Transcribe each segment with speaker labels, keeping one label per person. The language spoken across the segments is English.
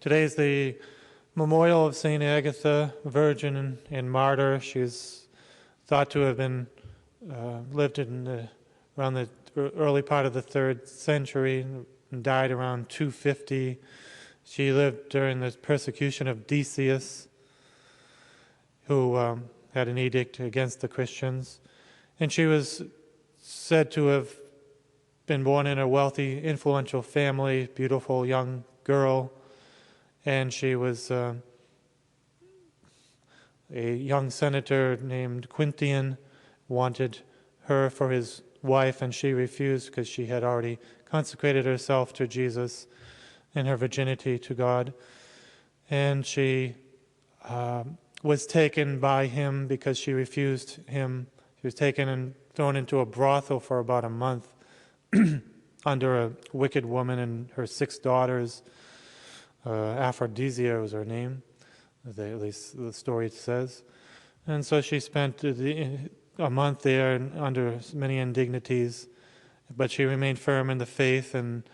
Speaker 1: Today is the memorial of St. Agatha, Virgin and Martyr. She's thought to have been lived around the early part of the 3rd century and died around 250. She lived during the persecution of Decius, who had an edict against the Christians. And she was said to have been born in a wealthy, influential family, beautiful young girl, and she was a young senator named Quintian wanted her for his wife, and she refused because she had already consecrated herself to Jesus and her virginity to God. And she was taken by him because she refused him. She was taken and thrown into a brothel for about a month under a wicked woman and her 6 daughters. Aphrodisia was her name, at least the story says. And so she spent a month there under many indignities, but she remained firm in the faith, and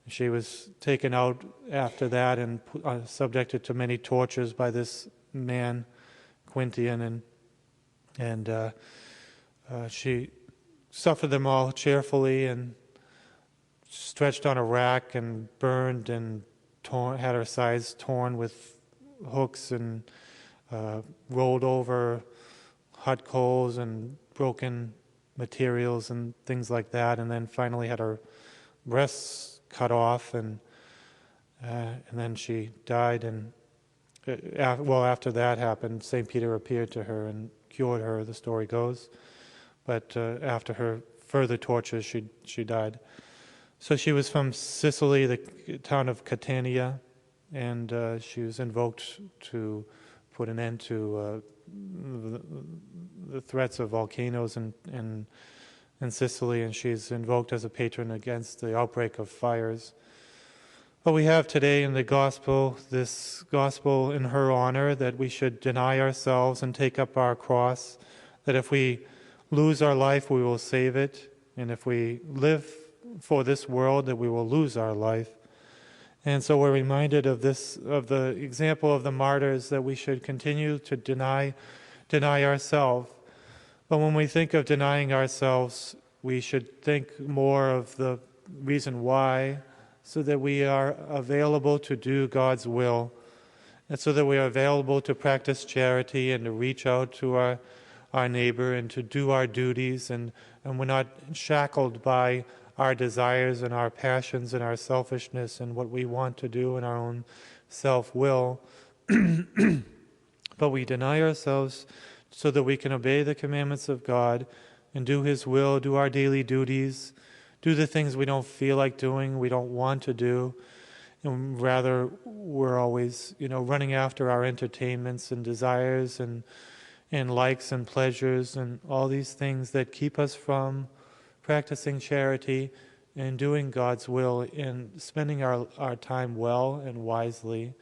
Speaker 1: she was taken out after that and subjected to many tortures by this man, Quintian, and she suffered them all cheerfully and stretched on a rack and burned and had her sides torn with hooks and rolled over hot coals and broken materials and things like that, and then finally had her breasts cut off, and then she died. And after that happened, St. Peter appeared to her and cured her, the story goes. But after her further tortures, she died. So she was from Sicily, the town of Catania, and she was invoked to put an end to the threats of volcanoes in Sicily, and she's invoked as a patron against the outbreak of fires. But we have today in the gospel, this gospel in her honor, that we should deny ourselves and take up our cross, that if we lose our life, we will save it, and if we live for this world, that we will lose our life. And so we're reminded of the example of the martyrs, that we should continue to deny ourselves. But when we think of denying ourselves, we should think more of the reason why, so that we are available to do God's will, and so that we are available to practice charity and to reach out to our neighbor and to do our duties, and we're not shackled by our desires and our passions and our selfishness and what we want to do in our own self-will. But we deny ourselves so that we can obey the commandments of God and do His will, do our daily duties, do the things we don't feel like doing, we don't want to do, and rather we're always, running after our entertainments and desires and likes and pleasures and all these things that keep us from practicing charity and doing God's will and spending our time well and wisely.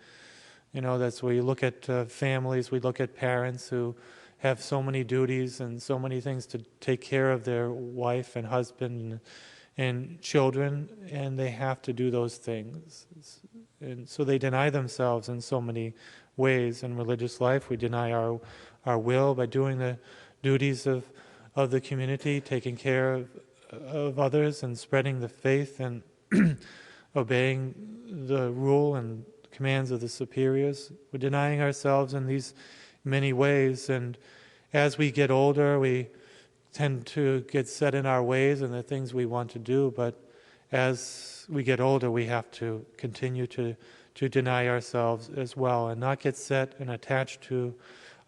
Speaker 1: That's where you look at families, we look at parents who have so many duties and so many things to take care of their wife and husband and children, and they have to do those things. And so they deny themselves in so many ways. In religious life, we deny our will by doing the duties of the community, taking care of others and spreading the faith and obeying the rule and commands of the superiors. We're denying ourselves in these many ways, and as we get older, we tend to get set in our ways and the things we want to do, but as we get older, we have to continue to deny ourselves as well and not get set and attached to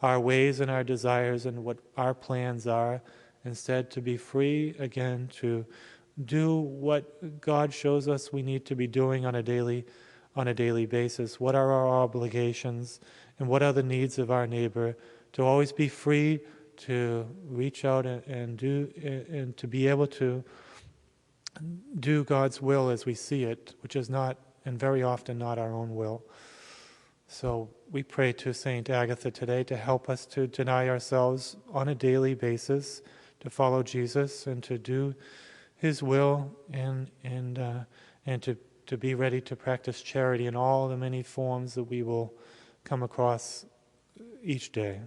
Speaker 1: our ways and our desires and what our plans are. Instead, to be free again, to do what God shows us we need to be doing on a daily basis. What are our obligations and what are the needs of our neighbor? To always be free to reach out and do, and to be able to do God's will as we see it, which is not, and very often not, our own will. So we pray to Saint Agatha today to help us to deny ourselves on a daily basis, to follow Jesus and to do His will, and to to be ready to practice charity in all the many forms that we will come across each day.